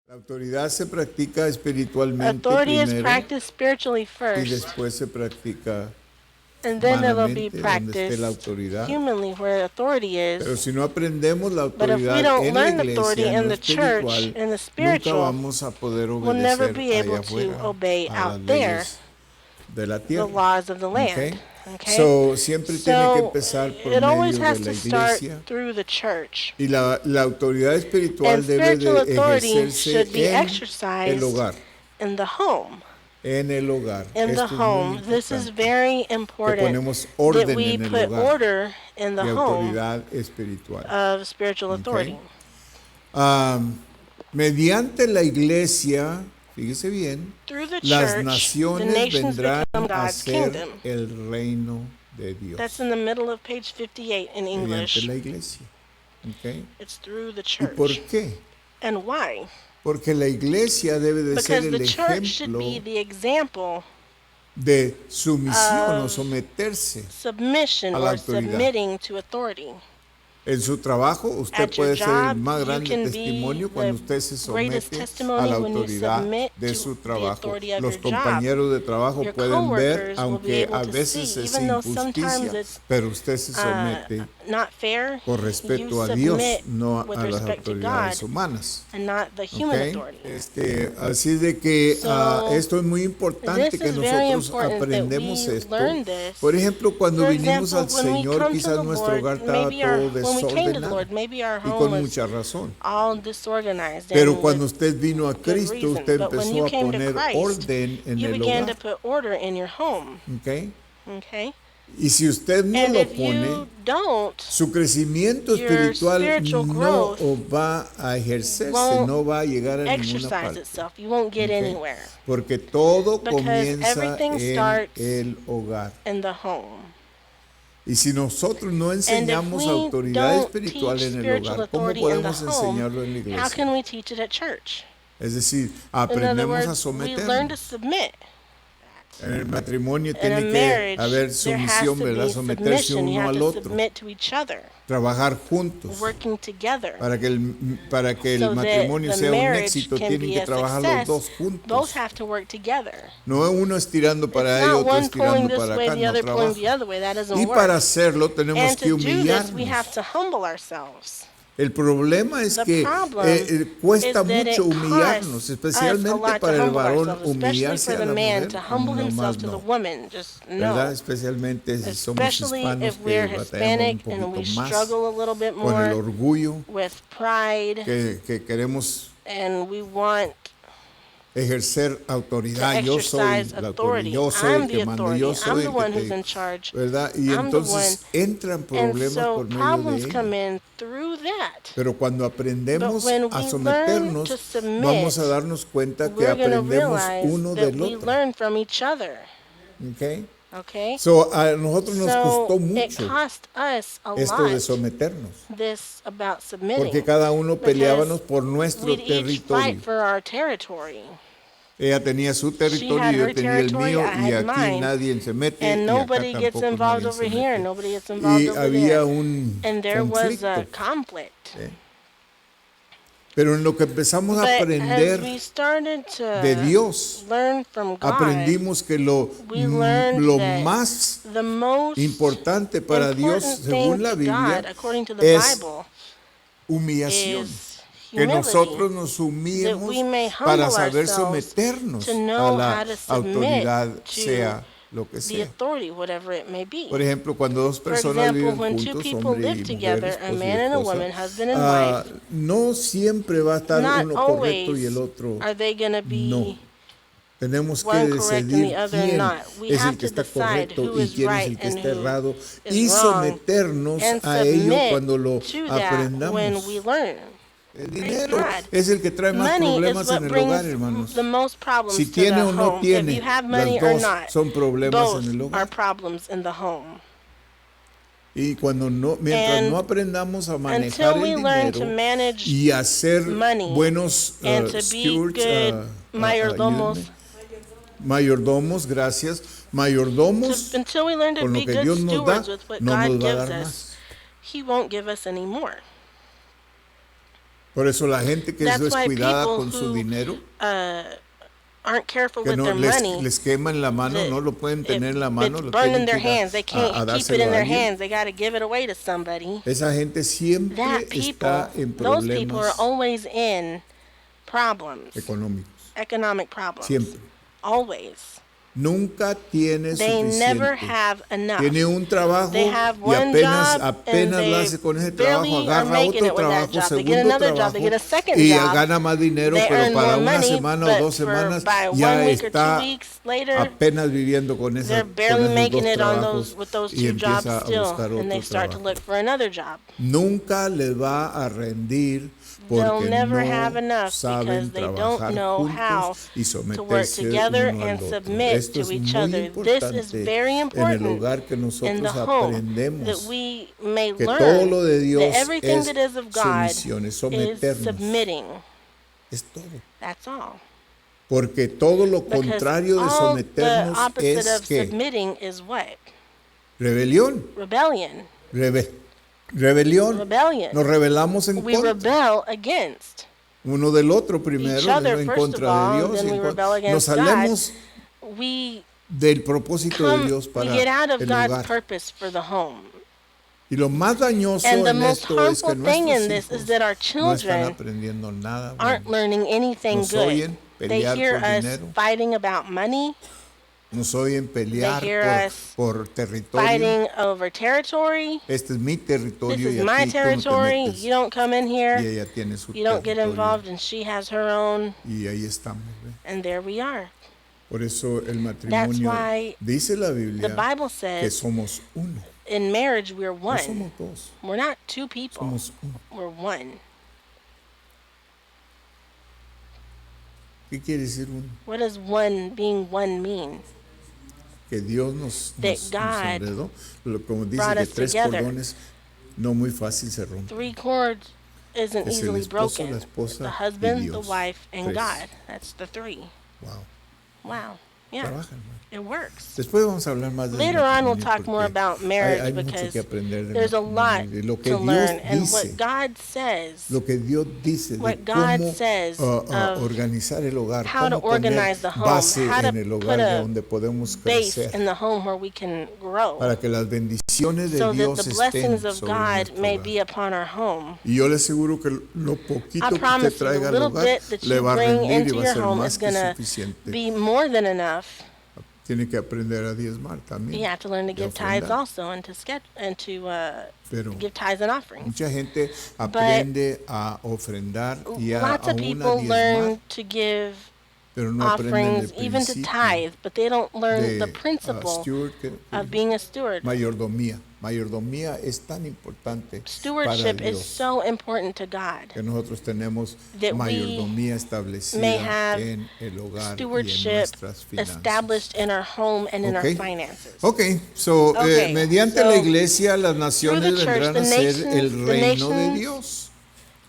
La autoridad se practica espiritualmente Authority is primero practiced spiritually y first, después se practica and then it'll be humanamente donde esté la practiced autoridad. humanly where authority Pero is. si no aprendemos la But if we autoridad don't en la learn authority iglesia, en in lo the church, espiritual, in the nunca spiritual, vamos a poder we'll never obedecer be able allá to afuera obey a out las there leyes de la the tierra. laws of the land. Okay? Okay? Siempre tiene que So empezar por it always medio de has la to start iglesia. through the church. Y la autoridad And espiritual debe spiritual de authority ejercerse should be en el exercised hogar. in the home. En el hogar. In the Esto es muy home. This is importante. very Que important ponemos that orden we en el put hogar order in the de home autoridad espiritual. of spiritual authority. Okay? Mediante la iglesia, fíjese bien, Through the las church, the naciones nations vendrán become a God's ser kingdom. el reino de Dios. That's in the middle of page 58 in Mediante English. la iglesia. Okay? It's through the ¿Y por church. qué? And why? Porque la iglesia debe de ser Because el the church should ejemplo be the example de sumisión o of someterse submission a la or autoridad. submitting to authority. En su trabajo, usted At your puede ser el job, más you grande can be testimonio cuando the usted se greatest somete a testimony la when you autoridad submit de to su the trabajo. authority of Los your job. compañeros de trabajo Your pueden ver, coworkers will be aunque able a to veces see, es even though sometimes injusticia, it's pero usted se somete not fair, por you respeto a Dios, submit no with a las respect to autoridades God humanas. and not the human ¿Ok? authority. Así de que So, esto es muy importante this que is very nosotros important that aprendemos we esto. learn this. Por ejemplo, cuando For vinimos example, al when we Señor, come to quizás the nuestro hogar Lord, estaba maybe todo when we came to the desordenado Lord, maybe our y home con was mucha razón. all disorganized Pero and cuando with usted vino a good Cristo, reason. usted But when you empezó a came to poner Christ, orden en you el began to hogar. put order in your home. ¿Ok? Okay? Y si usted no And lo if pone, you don't, su crecimiento your espiritual spiritual no growth va a ejercerse, won't no va a llegar a ninguna exercise parte. itself. You won't get ¿Ok? anywhere Porque todo because comienza everything en starts el hogar. in the home. Y si nosotros no And if enseñamos we autoridad don't espiritual teach en el spiritual hogar, ¿cómo authority in the podemos home, enseñarlo en la how can iglesia? we teach it at church? Es decir, In other aprendemos a words, we learn to someternos. submit. En el matrimonio In a tiene que marriage, haber there has sumisión, to ¿verdad? be Someterse submission. You uno have al to otro, submit to each other, trabajar juntos. working together. Para que el So that matrimonio the sea un marriage éxito, can tienen be que a trabajar los success. dos Both juntos. have to work together. No es uno estirando para It's allá y not otro one pulling estirando this para way, acá, the no other pulling trabaja. the other way. That doesn't Y work. para hacerlo tenemos And que to do this, we have humillarnos. to humble ourselves. El problema es The que problem cuesta is that mucho it humillarnos, costs us a especialmente lot to para el humble varón ourselves, especially humillarse for a the la man mujer, to humble no himself más to the no, woman. Just ¿verdad? no. Especialmente si somos Especially hispanos if we're que batallamos un Hispanic and we poquito más struggle a little bit con el more orgullo, with pride que queremos and we want ejercer to autoridad. Yo soy exercise la autoridad, authority. yo soy I'm el the que mando, authority. yo I'm soy the el one que who's te, in charge. ¿verdad? Y I'm the one. entonces entran And problemas so por medio problems de come ello. in through that. Pero cuando But aprendemos when a we learn to someternos, submit, vamos a darnos cuenta que we're going to aprendemos realize uno that del we otro. learn from each other. ¿Ok? Okay? So, a nosotros nos So costó it mucho cost us a esto de lot, someternos, this about porque submitting, cada uno because peleábamos por nuestro we'd each fight territorio. for our territory. Ella tenía su She territorio, had yo her tenía el territory, mío, I y had aquí mine. nadie se mete, And y acá nobody gets tampoco involved nadie over se here, and mete. nobody gets involved Y over había there. un And there was a conflicto. conflict. ¿Sí? Pero en lo que empezamos a But as aprender we started de to Dios, learn from God, aprendimos que we learned lo that más the most importante para Dios, important según thing la to Biblia, God, according to the es Bible, humillación. is Que humility, nosotros nos that humillemos we may para humble saber ourselves someternos to a know la how to submit autoridad, to sea lo que the sea. authority, whatever it may be. Por ejemplo, cuando dos For personas example, viven when two juntos, people hombre y live mujer, together, a esposo y man and a esposa, woman, husband and wife, no siempre va a estar not uno correcto y always el otro are they going to be no. Tenemos que one correct and decidir the other quién not. We es have el que to está decide correcto who y is quién es right el que and está who errado is y wrong, someternos and a ello submit cuando lo to that when aprendamos. we learn. El Praise dinero God. es el que trae más Money is problemas what en el hogar, brings hermanos. the most problems Si to tiene the o no home. If tiene, you have las money or dos not, son problemas both en el are hogar. problems in the home. Y mientras And no aprendamos a manejar until we el learn to dinero manage y a ser money buenos and to be stewards, good mayordomos, ayúdenme. Mayordomos, gracias. Mayordomos, until we learn to con lo be que good Dios nos da, stewards with what no God nos va a gives dar us, más. He won't give us any more. Por eso la gente que es That's why descuidada people con su who dinero, aren't careful que with no their money, les quema en la mano, no lo pueden tener en la mano, it's lo burned tienen in their que ir hands. They a can't keep it dárselo in a their alguien. hands. They got to give it away to somebody. Esa gente siempre That people, está en those people are problemas always in problems, económicos. economic problems. Siempre. Always. Nunca tiene They never suficiente. have enough. Tiene un trabajo They have y one apenas job and lo they hace con ese trabajo, barely are agarra making otro it with that trabajo, job. They get segundo another job, trabajo they get a second y job. gana más dinero, They pero earn para more una money, semana o but 2 semanas by ya 1 week or 2 está weeks later, apenas viviendo con they're con barely esos making dos it on trabajos with those y 2 jobs empieza a still, buscar and they otro start to trabajo. look for another job. Nunca les va a rendir They'll porque never no have enough saben because they trabajar don't know how juntos y to work someterse together uno al and otro. submit Esto to es each muy other. This is importante very en el important hogar que in the nosotros home, that aprendemos we may que todo learn lo de that Dios everything es that is of God sumisión, es is someternos. submitting. Es todo. That's all. Porque todo lo Because contrario de all the someternos opposite es of que submitting is what? rebelión. Rebellion. Rebelión. Rebellion. Nos rebelamos en We contra rebel against uno del otro primero, each other en first of contra all, de Dios. then Y we rebel nos against God. salemos We del propósito de Dios we para get out of el God's hogar. purpose for the home. Y lo más dañoso And the en most esto es que harmful thing in nuestros this is hijos that our no están children aprendiendo nada aren't bueno. learning anything Nos good. oyen They pelear hear por us dinero. fighting about money, Nos oyen pelear hear us por territorio. fighting over territory. Este es mi This territorio is y my aquí tú no te territory. metes. You don't come in Y here. ella tiene su You don't get territorio. involved, and she has her own. Y ahí estamos. ¿ve? And there we are. Por eso el matrimonio, why dice la The Biblia, Bible que says somos uno. in marriage we're No one. somos dos, We're not two people. somos uno. We're one. ¿Qué quiere decir uno? What does being one mean? Que Dios nos God enredó. Como dice brought que us 3 together. cordones no muy fácil se rompen. 3 cords isn't Es el easily esposo, broken. la esposa The y husband, the Dios. wife, and 3. God. That's the 3. Wow. Wow. Yeah, Trabajan, ¿no? it works. Después vamos a hablar más de Later on, we'll talk more about marriage hay mucho because que aprender de there's a lot matrimonio. Lo que to Dios learn. And dice, what God says, lo que Dios dice de what God cómo says of organizar el hogar, how to cómo poner organize the home, base how to en el put hogar a donde podemos base crecer in the home where we can grow, para que las bendiciones de so that Dios the estén blessings of sobre God nuestro may hogar. be upon our home. Y yo le aseguro que lo poquito I que usted promise you, traiga the al little hogar bit that le you va a bring rendir y into va a your ser home más is que going to suficiente. be more than enough. Tiene que aprender a diezmar también. You have to learn to y give tithes ofrendar. also and to Pero give tithes and offerings. mucha gente aprende a ofrendar y Lots of aún a people diezmar, learn to give pero no aprenden offerings, el even to principio tithe, but they don't learn de the principle steward, of being a steward. mayordomía. Mayordomía es tan importante para Stewardship is Dios so important to God. que nosotros tenemos that we mayordomía may establecida have en el hogar y en Stewardship nuestras finanzas. established in our home and in our Okay. finances. Ok, so, Okay, mediante so la iglesia las naciones through the church, vendrán a the ser nations- el the reino de nations Dios.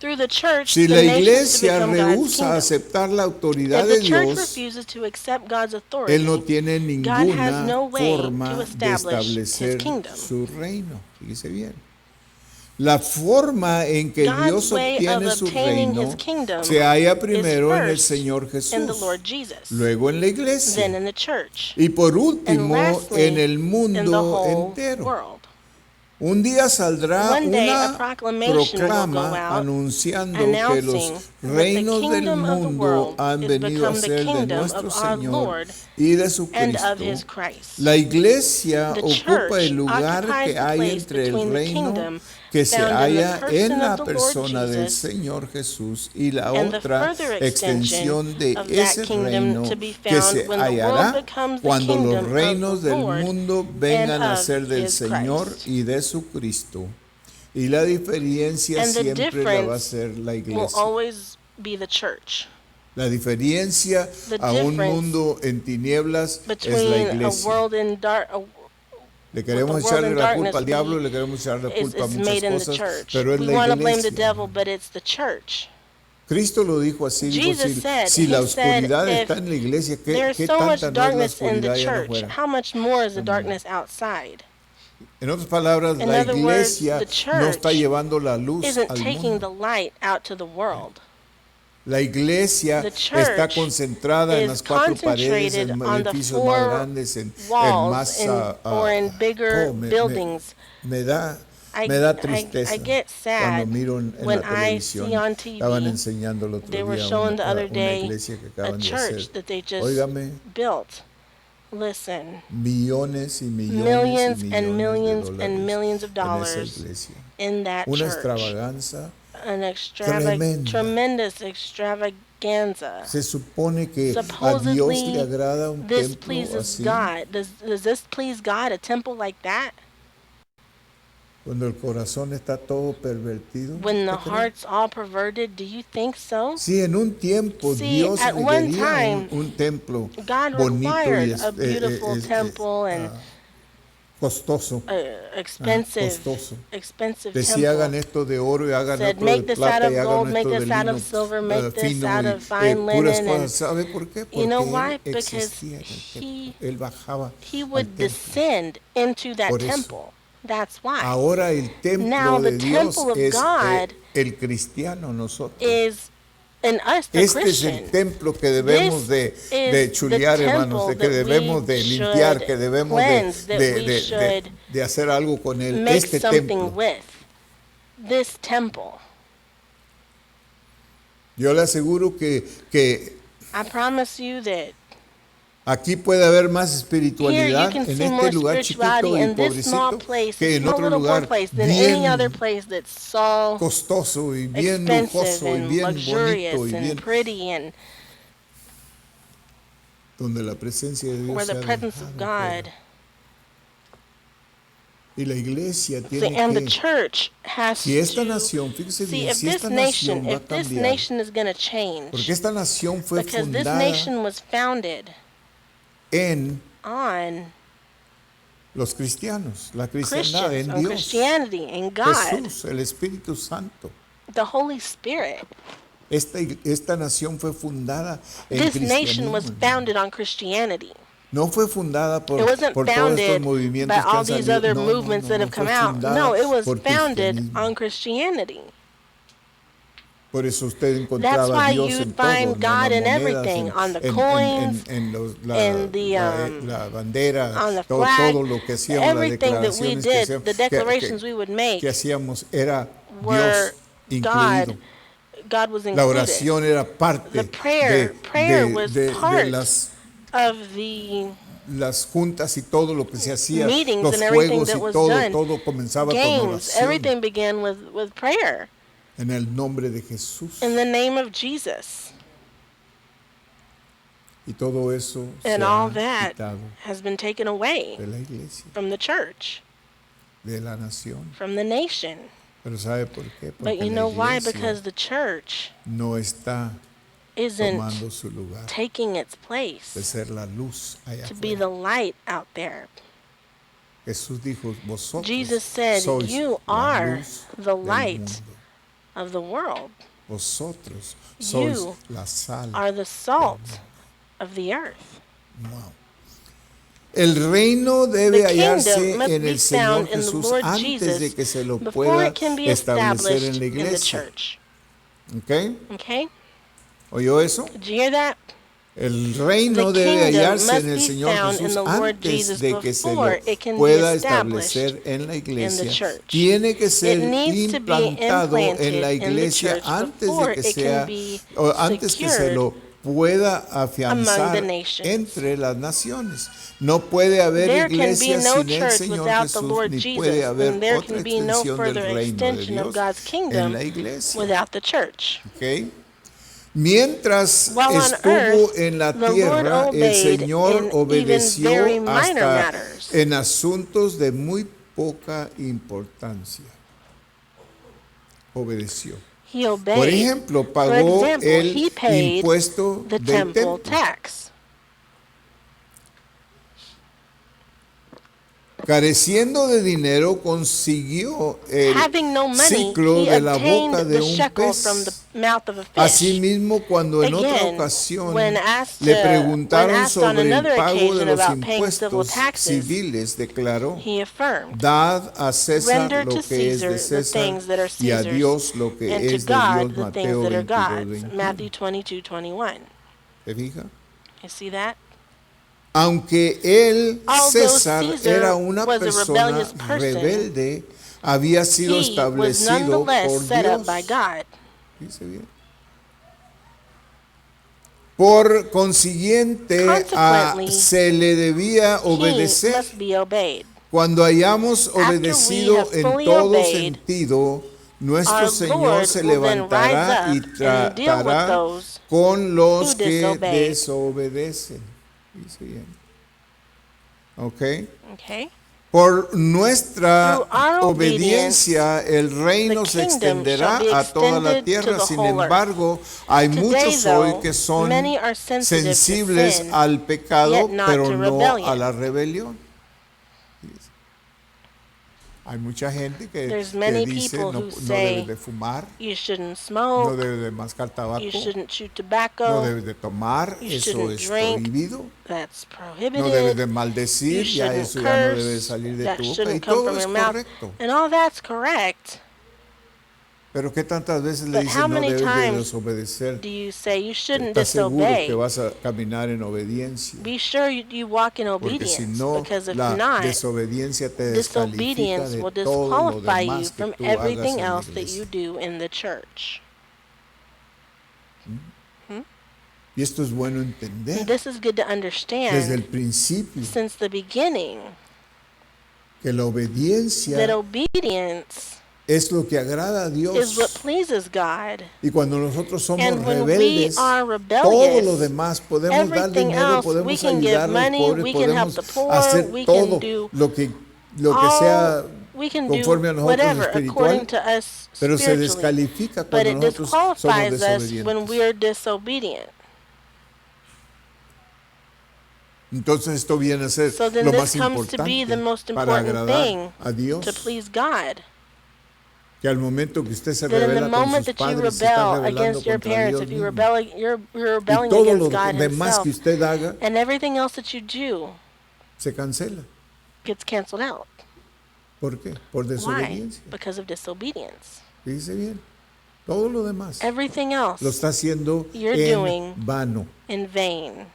Through the church, Si the la nations to iglesia become God's rehúsa kingdom. aceptar la autoridad If de the church Dios, refuses to accept God's authority, Él no tiene God has ninguna no way forma to de establish His establecer kingdom. su reino. Fíjese bien. La forma en que God's Dios way obtiene of su obtaining reino His kingdom se halla primero en el first Señor in Jesús, the Lord Jesus, luego en la then iglesia in the church, y por and último lastly en el in the mundo whole entero. world. Un día saldrá One day a una proclamation will go proclama out anunciando que announcing los that the reinos del kingdom of the mundo world han is venido a become the ser de kingdom nuestro of our Señor Lord y de su and of His Cristo. Christ. La iglesia The ocupa church el lugar occupies que the hay place entre el between the reino kingdom que se found in the halla person en of la the Lord persona del Jesus Señor Jesús y la and the otra further extensión de of ese that kingdom reino to be que found se when the world hallará becomes the cuando kingdom los of reinos the del Lord mundo vengan a and of ser del His Señor Christ. y de su Cristo. Y la diferencia And the siempre la va a difference ser la will iglesia. always be the church. La diferencia The a un difference mundo en tinieblas es la Between a iglesia. world in dark, Le queremos with the world echarle in la darkness culpa al diablo, le queremos echar la is culpa a muchas made in the cosas, church. pero es We la want to blame the iglesia. devil, but it's the church. Cristo lo dijo así, dijo, Jesus said, si la he said, oscuridad if está en la iglesia, ¿qué There's tanta so much no es la darkness in the oscuridad allá church. afuera? How much more is the darkness outside? En otras palabras, In la other words, iglesia the no está church llevando la luz isn't al taking the mundo. light out to the world. La iglesia The está church concentrada en is las cuatro paredes, concentrated en on the edificios más 4 grandes, en walls más... or in bigger buildings. me da, I, me da I tristeza get cuando sad miro en when la I see televisión. on Estaban TV, enseñando el otro they were día showing the other una day iglesia que a acaban de hacer. church that they just Óigame, built. Listen, millones y millones millions y and millones millions de and dólares millions of en esa dollars iglesia. in that Una church. extravaganza An tremenda. tremendous extravaganza. Se supone que a Dios le Supposedly, agrada un this templo pleases así. God. Does this please God, a temple like that? Cuando el corazón está todo pervertido. When the ¿Usted cree? heart's all perverted, do you think so? Sí, en un tiempo See, Dios at one requería time, un templo God bonito y required a beautiful temple and costoso. Costoso. expensive Decía, hagan temple. esto de oro y hagan Said, otro make de this out plata of y hagan gold, make esto de this out lino of silver, make this fino out y of fine puras linen. cosas. ¿Sabe por qué? Porque You know why? él Because existía en el templo. Él bajaba he al would templo. descend into that Por eso. temple. That's why. Ahora el templo Now de the Dios temple of es God el cristiano, nosotros. is in us, the Este es el Christian. templo que debemos de chulear, hermanos, de que debemos de limpiar, que debemos de hacer algo con él. Make Este something templo. with this temple. Yo le aseguro que I promise you that aquí puede haber más here you espiritualidad can en see este more lugar spirituality chiquito y in this small pobrecito place, que this en small otro little poor lugar place, than any other bien place that's so costoso y bien expensive lujoso y and bien bonito luxurious y and bien pretty, and donde la presencia de Dios where the sea presence of dejada God. fuera. Y la iglesia See, tiene and the que, church has si esta to nación, fíjese see bien, if si this esta nation, nación va a if this cambiar, nation is going to change, porque esta nación fue because this fundada nation was founded en on los cristianos, la cristiandad, Christians, en on Dios, Christianity, and God, Jesús, el Espíritu Santo. the Holy Spirit. Esta nación fue fundada en This nation was cristianismo. founded on Christianity. No fue fundada por It wasn't todos estos founded movimientos by que all han these salido. other No, movements that have fue come out. fundada No, it was por founded cristianismo. on Christianity. Por eso usted That's encontraba why a Dios you en todo, find en God las in monedas, everything, on the coins, en in the, la bandera, on the todo, flag, todo lo que hacíamos, las everything that we declaraciones que did, hacíamos, the declarations we would make que hacíamos era were Dios God. incluido. God was La included. oración era parte The prayer was de part las of the juntas y todo lo que se hacía, meetings los and everything juegos y that was todo, done. todo comenzaba con Games, oración everything began with prayer en el nombre de Jesús. in the name of Jesus. Y todo eso And se all ha that quitado has been taken away de la iglesia, from the church, de la nación. from the nation. Pero ¿sabe por qué? But Porque you la know why? iglesia Because the church no está isn't tomando su lugar taking its de place ser la luz allá to be afuera. the light out there. Jesús dijo, vosotros Jesus said, sois you la are luz the del light mundo. of the world, Vosotros sois You la sal. are the salt of the earth. Wow. El reino debe The hallarse kingdom must en be el Señor found in the Jesús Lord antes de Jesus que se lo before pueda it can be establecer established en la in the iglesia. church. ¿Ok? Okay? ¿Oyó eso? Did you hear that? El reino The debe kingdom hallarse must en el be Señor found in Jesús the Lord antes Jesus de que se lo before it can be pueda established establecer en la iglesia. church. Tiene que ser It needs to be implantado en implanted la in the iglesia church antes before de que it can sea be o antes que se secured lo pueda among afianzar the nations. entre las naciones. No puede haber There can be iglesia no sin el church Señor without the Jesús, Lord ni Jesus, puede haber and there otra can be no extensión further del reino de extension of Dios God's en kingdom la iglesia. without the church. ¿Ok? Mientras While on estuvo earth, en la the Lord tierra, el obeyed Señor in even obedeció very minor hasta matters. en asuntos de muy poca importancia. Obedeció. He obeyed. Por ejemplo, For pagó example, el he paid impuesto the del temple templo. tax. Careciendo de dinero, consiguió el Having no money, ciclo he de la obtained boca de the un shekel from the pez. mouth of a fish. Asimismo, cuando en otra Again, ocasión when le when preguntaron asked on sobre el another pago de occasion los about paying civil impuestos taxes, civiles, declaró: he affirmed, Dad a César "Render lo to que es de Caesar the César things that are y a Caesar's, Dios lo que and to es de Dios. God the things Mateo that are 22, God's." 21. Matthew 22:21. ¿Se fija? You see that? Aunque él, Although César, Caesar era una was a persona rebellious person, rebelde, había sido he was establecido nonetheless por set Dios. up by God. Dice bien. Por consiguiente, Consequently, se le debía He obedecer. must be obeyed. Cuando hayamos we obedecido have en fully todo obeyed, sentido, nuestro our Señor Lord se will then levantará rise y up and deal with tratará those con los who que disobeyed. desobedecen. Dice bien. ¿Ok? Okay? Por nuestra Through our obediencia, el reino the se kingdom extenderá shall be a toda la extended to tierra. the Sin whole embargo, hay Today, muchos hoy though, que son many are sensitive to sensibles sin, al pecado, yet not pero to no a rebellion. la rebelión. Hay mucha gente There's que many dice people no, who no say debes de fumar, you shouldn't no smoke, debes de mascar tabaco, you shouldn't chew no tobacco, debes de tomar, you eso shouldn't es drink, prohibido. that's No debes prohibited, de you maldecir, ya shouldn't eso ya no debe de curse, salir de that tu boca, y shouldn't come todo from es your mouth, correcto. and all that's correct. Pero ¿qué tantas veces le But how dicen no many debes de times desobedecer? do you say you shouldn't ¿Estás seguro que disobey? vas a caminar en obediencia? Be sure you walk in Porque si obedience, no, because if la not, desobediencia te descalifica disobedience de will todo lo disqualify you demás que from tú hagas everything en la else that you iglesia. do in the church. Y esto es bueno And entender this is good to desde el understand principio, since the beginning que la that obediencia obedience es lo que agrada a is what Dios. pleases God. Y cuando nosotros somos And when we rebeldes, are todo lo rebellious, demás, podemos dar everything dinero, else, we podemos can give ayudar a los money, pobres, we can help podemos the poor, hacer we can todo do lo que all, sea we can do conforme a nosotros whatever according espiritual, to us pero se spiritually. descalifica But cuando it nosotros somos disqualifies us when desobedientes. we are disobedient. Entonces esto viene a ser So then lo this más comes to be importante the most para important agradar thing a Dios. to please God. Que al momento que usted se That in the revela con moment sus that you padres, se está rebel rebelando against your contra parents, Dios if you mismo. rebel, you're Y rebelling todo lo against God demás Himself, que usted haga and everything else that you do se cancela. gets canceled out. ¿Por qué? Por Why? desobediencia. Because of disobedience. Dice bien. Todo lo demás Everything lo else está haciendo you're en doing vano. in vain.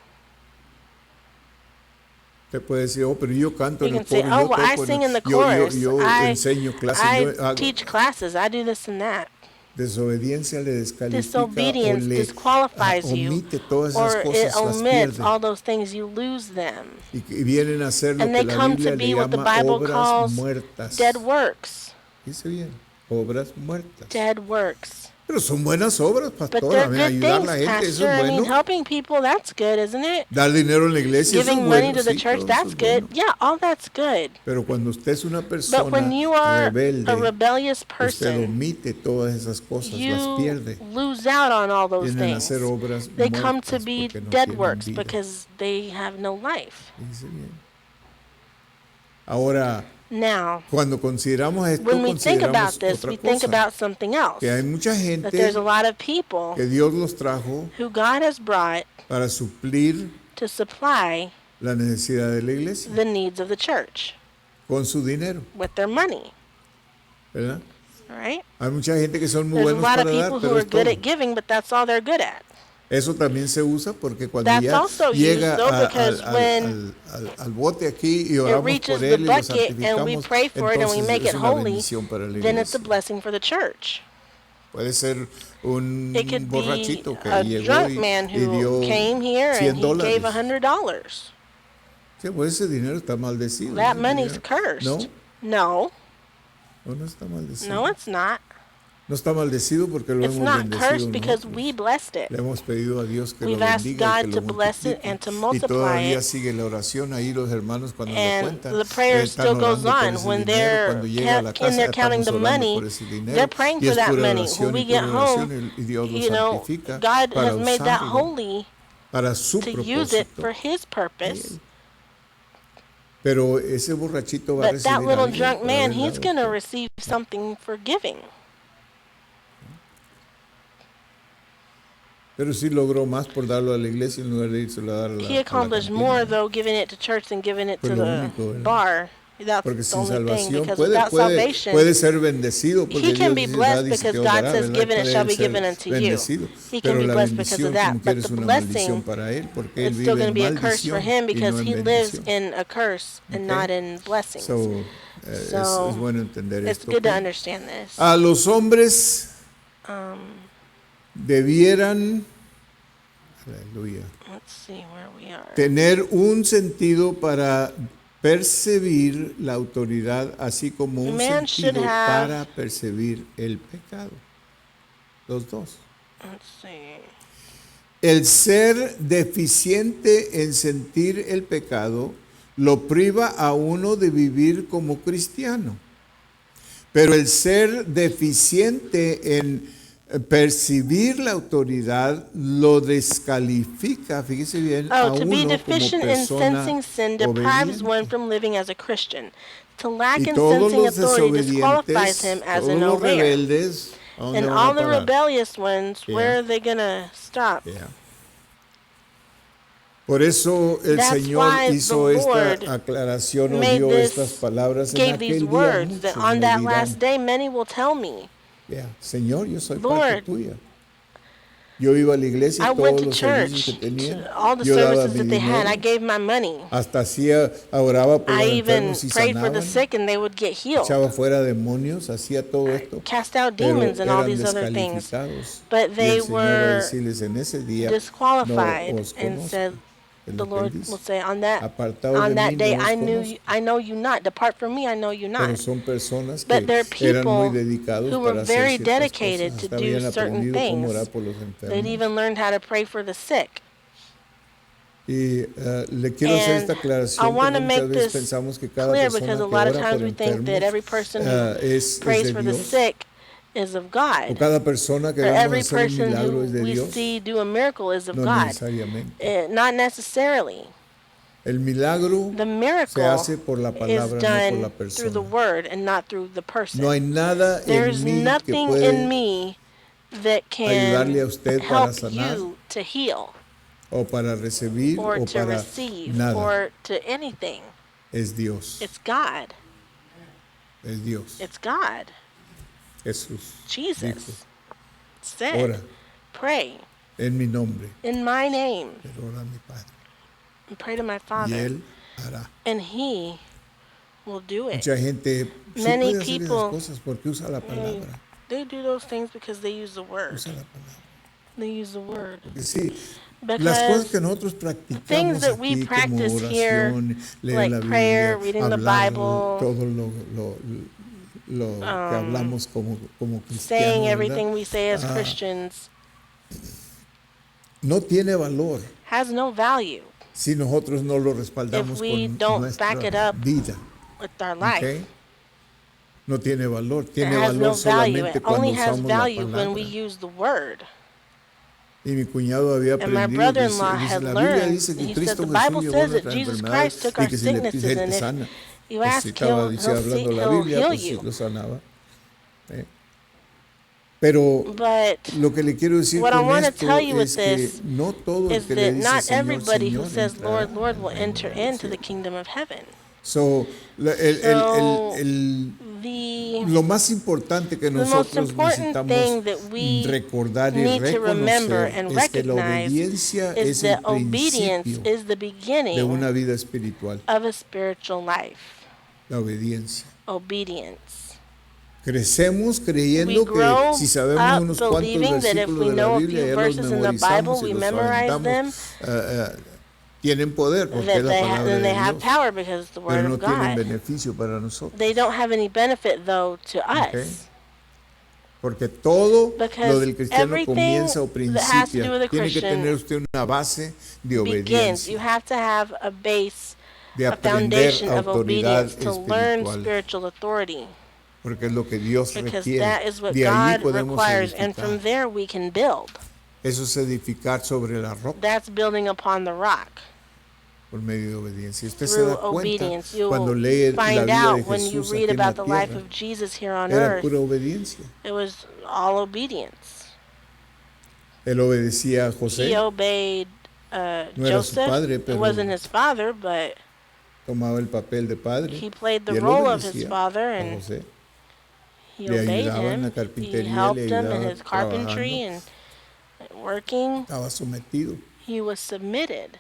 Usted puede decir, oh, pero yo canto You en el can say, coro, oh, yo well, I toco, sing in the yo chorus, enseño clases, I yo hago. teach classes, I do this and that. Desobediencia le descalifica Disobedience o le disqualifies you, omite todas or esas it cosas, las omits pierde. all those things, you lose them. Y vienen a ser lo And que they la come to Biblia be le what the llama Bible obras calls muertas. dead works. Dice bien, obras muertas. Dead works. Pero son buenas obras, But pastor. they're A mí, good ayudar a things, la gente, eso Pastor. es I mean, bueno. helping people, that's good, isn't it? Dar dinero en la iglesia, eso es Giving money bueno. to the Sí, church, todo eso that's es good. bueno. Yeah, all that's good. Pero cuando usted es una But persona when you are a rebelde, rebellious usted person, omite todas esas cosas, las you pierde. lose out on all those Vienen a things. ser obras They come to muertas be porque no dead tienen works vida. because they have no life. Dice bien. Ahora, Now, cuando consideramos esto, when we think about consideramos this, otra we think cosa. about something else. Que hay mucha That gente there's a lot of people que Dios los trajo who God has brought para suplir to supply la necesidad de la iglesia the needs of the church con su dinero, with their money. ¿verdad? All right? Hay mucha gente que son muy There's a buenos lot of para dar, people who pero are es good todo. at giving, but that's all they're good at. Eso también se usa porque cuando That's ya also llega used, though, because when al bote aquí y it oramos reaches por the él y lo bucket and we santificamos, pray for it and we entonces make es it una holy, bendición para la then it's a iglesia. blessing for the church. Puede ser un It could be borrachito que a llegó drunk man y dio who came here and he gave $100. $100. Sí, pues ese dinero está maldecido. That ese money's dinero. cursed. No, No, no está maldecido. no, it's not. No está maldecido porque lo It's hemos not bendecido cursed because nosotros. we blessed it. Le hemos pedido a Dios que We've lo asked bendiga y God que to lo bless it multiplique. and to Y multiply todavía it. sigue la oración ahí los hermanos cuando lo And cuentan. the prayer están still goes orando por on. ese When dinero. they're Cuando llega a la casa they're counting estamos the orando money, por ese dinero. they're praying Y for es that pura money. oración When we y get pura oración home, y Dios lo you know, santifica God para has made that usarlo, holy para su to use it propósito. for His purpose. Pero ese borrachito va a But that recibir little algo drunk por man, haber he's dado going to todo. receive something for giving. Pero sí logró más por darlo a la iglesia en lugar de irse a dar a He la accomplished cantina, more, ¿no? though, giving it to church than giving it Fue to lo the único, ¿verdad? bar. That's Porque the sin only thing. salvación Because puede, without puede, salvation, puede ser bendecido porque he can Dios be dice, blessed "Dad, y se because te God dará", says, ¿verdad? given it shall Puede be ser given unto you. bendecido. He Pero can be la blessed because of bendición that. como quiera But es the una maldición blessing para él porque él is still vive going to en be a curse for maldición him y because no en he lives bendición. in a curse and not in blessings. So, es So bueno entender it's esto. good to ¿ok? understand this. A los hombres debieran, aleluya, Let's see where we are. tener un sentido para percibir la autoridad, así como un Man should sentido have- para percibir el pecado. Los dos. Let's see. El ser deficiente en sentir el pecado lo priva a uno de vivir como cristiano. Pero el ser deficiente en percibir la autoridad lo descalifica, fíjese bien, a Oh, to be uno como deficient in persona sensing sin deprives obediente. one from living as a Christian. To lack Y in todos sensing los authority disqualifies desobedientes, him as todos an los obey. rebeldes, ¿a dónde And van all a the parar? rebellious ones, Yeah. where are they going to stop? Yeah. Por eso el That's Señor why hizo the esta Lord aclaración o made dio this- estas palabras en Gave aquel these día. words that Muchos on me that dirán, last day many will tell me, "Yeah, Señor, yo soy Lord, parte tuya. Yo iba a la iglesia I y went todos to los servicios church, que tenía, to all the yo daba services mi that they had, I dinero, gave my money. hasta hacía, oraba por I los even enfermos y prayed for the sanaban, sick and they would get healed. echaba fuera demonios, hacía todo esto, Cast out pero demons and all eran these other things. descalificados. But Y they el Señor va a were decirles en ese día, disqualified no os and conozco. said, Él the los Lord bendice. will say on that Apartados de mí, day, no os conozco. I know you not. Depart from me, I know you Pero not. son personas But there are que eran muy people dedicados who were para hacer very ciertas dedicated cosas. to Hasta do habían certain aprendido cómo things. orar por los They'd enfermos. even learned how to pray for the sick. Y le quiero hacer esta And aclaración I porque want to muchas make veces this pensamos que cada clear persona because a que lot of ora times por we think that every person who enfermos es prays de for the Dios. sick is of O God. cada persona que Or vamos a every hacer un person milagro who es de we Dios. see do a miracle is of No God. necesariamente. Not necessarily. El milagro The se miracle hace por la is palabra, no por done la through the persona. word and not through the person. No hay nada There's en mí que nothing in puede me that ayudarle a can usted para help sanar you to heal o para recibir or o to para receive nada. or to anything. Es Dios. It's God. Es Dios. It's God. Jesús dijo, Jesus said, ora pray en mi nombre, in my name pero ora a mi Padre. and pray to my Y Father, Él hará. and He will do it. Mucha gente sí Many puede hacer esas people- cosas porque usa la palabra. They do those things because they use the word. Usa la palabra. They use the word. Porque sí, las cosas que nosotros practicamos things that we aquí como practice here, oración, leer like la prayer, Biblia, reading the hablar Bible, todo lo que hablamos como cristianos, saying ¿verdad? everything we say as Ah, Christians no tiene valor has no value si nosotros no lo respaldamos if we con don't nuestra back it up vida. with our life. ¿Ok? No tiene valor, It tiene has no valor value. solamente It cuando only has usamos la value when we palabra. use the word. Y mi cuñado había And my aprendido, brother-in-law dice, had la Biblia learned, dice que he Cristo said the Jesús Bible llevó says that nuestras Jesus enfermedades Christ took y our que si le sicknesses, pide and te if sana. you Pues ask estaba, him, dice, hablando la he'll Biblia, heal pues sí, you. lo sanaba. Pero But lo que le quiero decir what I con want to esto tell you with es que this no todo el is que le that dice not Señor, everybody who Señor, says, entrará Lord, Lord, al will reino enter de los into the cielos. kingdom of heaven. So, lo más importante que The most nosotros important necesitamos thing that we recordar y need to remember reconocer and es que la recognize obediencia is es el that obedience principio is the de beginning una vida espiritual. of a spiritual life. La obediencia. Obedience. Crecemos We creyendo grow que si sabemos up unos cuantos believing that if versículos we de la know a Biblia few ya los verses in the Bible, memorizamos y we los memorize them, aventamos, tienen poder porque that es la palabra then de they have Dios, power because it's the word pero no of tienen God. beneficio para nosotros. They don't have any benefit though to Okay. us. Porque todo Because lo del cristiano everything comienza o that has to do principia. with a Tiene que Christian tener usted una base de Begins. You obediencia, have to have a base, de a aprender foundation of autoridad obedience to learn espiritual, spiritual authority. porque es lo que Dios Because requiere. that is what De ahí God podemos requires, and from edificar. there we can build. Eso es edificar sobre la roca. That's building upon the rock. por medio de obediencia. Usted se through da cuenta obedience. cuando You'll lee la find vida out de when you Jesús read aquí en la about the life tierra. of Jesus here on Era earth. pura obediencia. It was all obedience. Él obedecía a He José, obeyed no era su Joseph. padre, It pero wasn't his father, but tomaba el papel de padre he played y the él role of his obedecía father, a and José. he Le obeyed ayudaba en la him. He carpintería, le helped him in ayudaba his trabajando, carpentry and working. estaba sometido. He was submitted.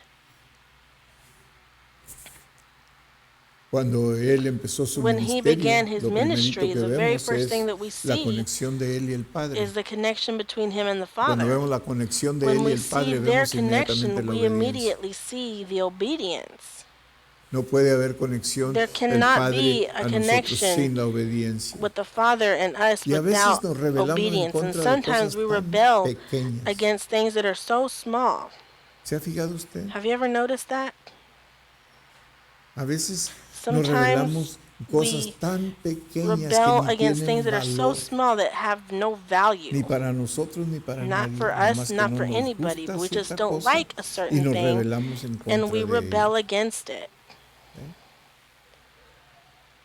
Cuando él empezó su When he ministerio, began his lo primerito ministry, que the very vemos first es thing that we la see conexión de él y el Padre. is the connection between him and the Cuando Father. vemos la conexión de When él y we el see Padre, their vemos inmediatamente connection, la we obediencia. immediately see the obedience. No puede haber conexión There del cannot be Padre a a nosotros sin connection la obediencia. with the Father and us Y a veces without nos rebelamos en obedience. And contra de sometimes cosas we tan rebel pequeñas. against things that are so small. ¿Se ha fijado usted? Have you ever noticed that? A veces nos Sometimes rebelamos cosas we tan pequeñas que rebel ni against things tienen that are so valor, small that have no ni value. para nosotros ni para Not nadie, for nomás us, que not no for nos anybody, gusta but we just cierta don't cosa like a y certain nos thing, rebelamos en and we contra de rebel ello. against it.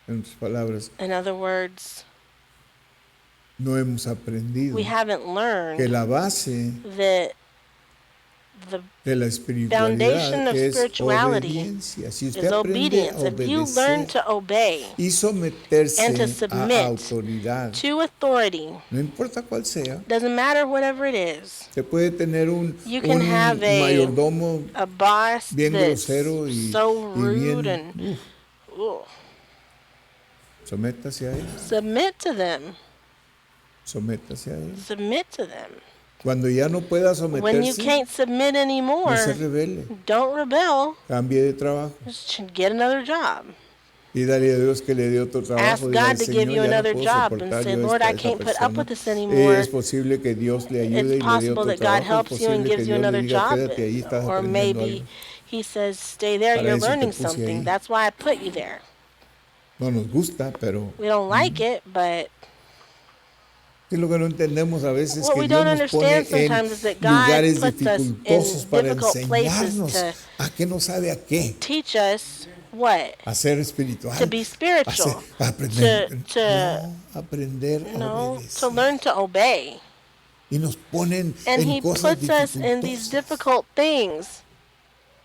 En otras palabras, In other words, no hemos aprendido we haven't que learned la base that the de la foundation espiritualidad of es spirituality obediencia. Si usted is aprende a obedience. If you learn obedecer to obey y and to someterse a submit autoridad, to authority, no importa cuál sea, doesn't matter whatever it is, usted puede tener un you can have mayordomo a boss bien that's grosero so y rude bien, and ugh, sométase a él, submit to them. sométase a él. Submit to them. Cuando ya no pueda When you someterse, can't submit no se anymore, rebele, don't rebel. cambie de trabajo. Just get another job. Pídale a Dios que le dé otro trabajo. Ask Diga, God to give Señor, you ya no another puedo job and soportar say, yo Lord, I esta can't put up persona. with this anymore. Es posible que Dios le ayude It's y le dé possible otro that God trabajo. Es helps you and posible que gives you Dios le another diga, job, quédate ahí, estás or aprendiendo maybe algo. He says, stay there, Para you're eso te learning puse something. ahí. That's why I put you there. No nos gusta, pero We don't like it, but es lo que no entendemos a veces, what que we Dios don't nos pone understand en sometimes is that God lugares puts us dificultosos in para difficult places enseñarnos to a qué no sabe a qué, teach us what? a ser espiritual, To be spiritual. a aprender, To aprender a No, obedecer. to learn to obey. Y nos ponen And en He cosas puts us in these dificultosas. difficult things.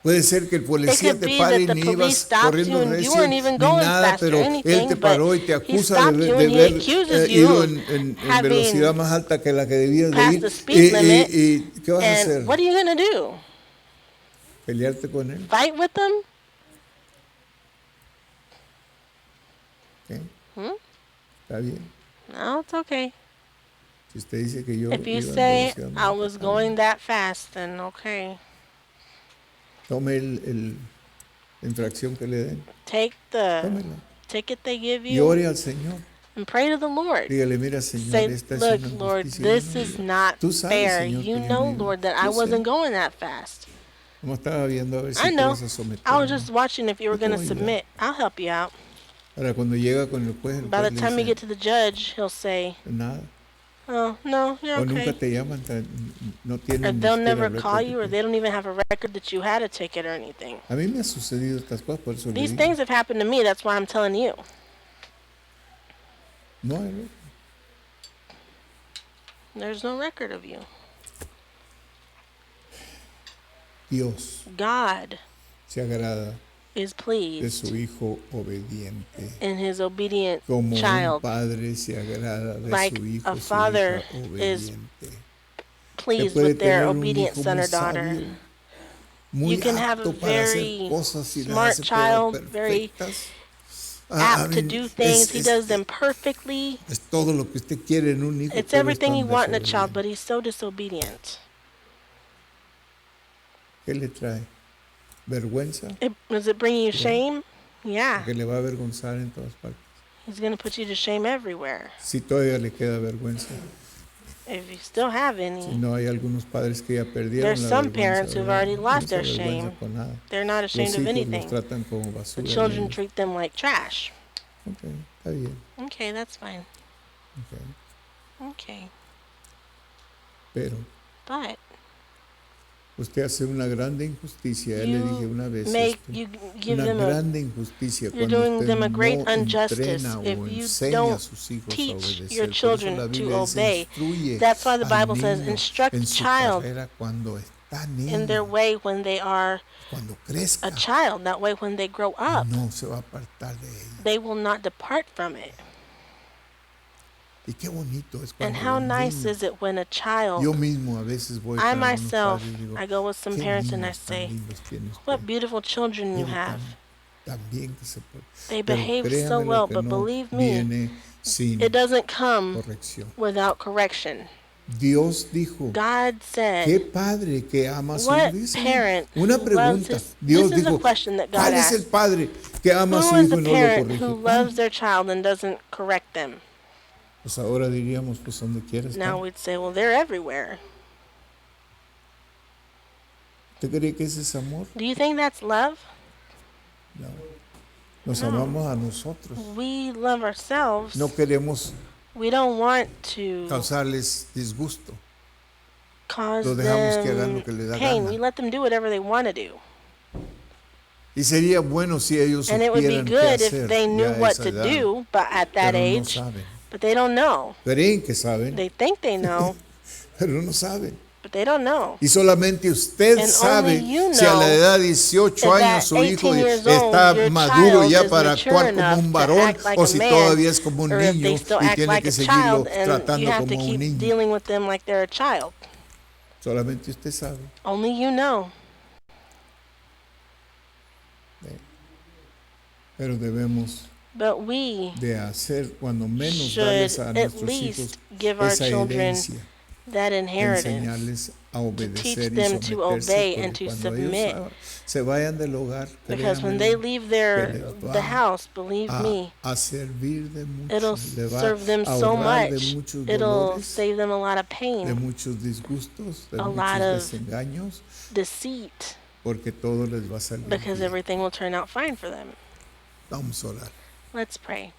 Puede ser que el It policía could te be pare y that the ni police ibas stopped corriendo you and you recio weren't even ni going nada, fast or pero él anything, te but paró y te he acusa stopped you de and he haber accuses you ido of en having velocidad más alta que la que debías de passed ir. the speed limit. ¿Y qué vas a hacer? And what are you going to do? ¿Pelearte con él? Fight with them? ¿Qué? Hmm? Está bien. No, it's okay. Si usted dice que yo If you iba en say velocidad más I alta, was está going bien. that fast, then okay. Tome la infracción que le den. Take the Tómela. ticket they give Y you ore al Señor. and pray to the Lord. Dígale, mira, Señor, Say, esta es look, una Lord, injusticia. this is not Tú sabes, fair. Señor, You que yo know, no iba. Lord, that I Yo sé. wasn't going that fast. Como estaba viendo a ver si I te know. vas a someter. I was just watching if you were Yo te going to voy a ayudar. submit. I'll help you out. Ahora, cuando llega con el juez By the le time you dice, get to the judge, he'll say, nada. oh, no, you're O nunca okay. te llaman, no Or tienen ni they'll siquiera never récord call de you, or que- they don't even have a record that you had a ticket or anything. A mí me ha sucedido estas cosas, por eso le These digo. things have happened to me. That's why I'm telling you. No hay récord. There's no record of you. Dios God se agrada is de pleased su hijo obediente. in his obedient Como un child, padre se agrada de like su hijo, a su father hija is obediente. pleased puede with their tener un obedient hijo son muy or daughter. sabio, muy You can have a apto para hacer very cosas y las smart hace pero child, very perfectas. apt to do things. He does them perfectly. Es todo lo que usted quiere en un hijo. It's pero es everything tan you want in a child, desobediente. but he's so disobedient. ¿Qué le trae? ¿Vergüenza? Does it bring you shame? Yeah. Porque le va a avergonzar en todas partes. He's going to put you to shame everywhere. Si todavía le queda vergüenza. If you still have Si any, no, hay algunos padres que ya perdieron there's la some vergüenza, parents who've ¿verdad? already lost No se their avergüenza shame. con nada. They're not Los ashamed of hijos los anything. tratan como The basura. children ellos. treat them like trash. Ok, está bien. Okay, that's fine. ok. Okay. Pero But Usted hace una grande injusticia. Ya le dije una vez You esto. give Una them grande injusticia you're cuando doing usted them a great no injustice entrena if o you enseña a don't sus hijos a teach your obedecer. Por eso children la to Biblia dice, obey. instruye That's why the al Bible says, niño instruct en the su child carrera cuando está in their niño, way when they are cuando a crezca. child. That way, when they grow up, No se va a apartar de ella. they will not depart from it. Y qué bonito es And cuando how los nice niños. is it when a child, Yo mismo a veces voy I con algunos myself, padres y digo, I go with some qué parents and I niños tan say, lindos tiene usted. what beautiful children you Mire have. tan bien que se puede. They Pero behave so créame lo well, que but no believe me, viene sin it doesn't come corrección. without correction. Dios dijo, God qué said, padre que ama a su what hijo. Dice, parent una who loves pregunta. his, Dios this is a dijo, question that God ¿cuál es el asked. padre que ama a Who su is hijo the y no lo parent corrige? who ¿Cuál? loves their child and doesn't correct them? Pues ahora diríamos, pues donde quiera Now está. we'd say, well, they're everywhere. ¿Usted cree que ese es amor? Do you think that's love? No. Nos No. amamos a nosotros. We love ourselves. No queremos We don't want to causarles disgusto. cause Los dejamos que hagan lo que les them da pain. gana. We let them do whatever they want to do. Y sería bueno si ellos And it would be supieran qué good hacer if they knew ya a what esa to edad, do, but at that pero no age, saben. but they don't know. Creen que saben, They think they know, pero no saben. but they don't know. Y solamente usted And sabe only you si a la know edad de 18 that años su hijo 18 years está old, your maduro child ya is para mature actuar como enough un to varón act like o a si man, todavía es como un or if niño they still y act tiene like que a seguirlo child, and you tratando have to como un keep niño. dealing with them like they're a child. Solamente usted sabe. Only you know. Pero debemos But we de hacer cuando menos should darles a at nuestros least hijos give our esa children herencia, that de inheritance, enseñarles a teach obedecer y them to someterse, obey porque and to cuando submit. ellos se vayan del hogar, because when créanmelo, they leave que les the va house, believe me, a servir de mucho, it'll le va serve them a so ahorrar much. de muchos It'll dolores, save them a lot of de pain, muchos disgustos, de a muchos lot of desengaños, deceit, porque todo les va a salir because bien. everything will turn out fine for them. Vamos a orar. Let's pray.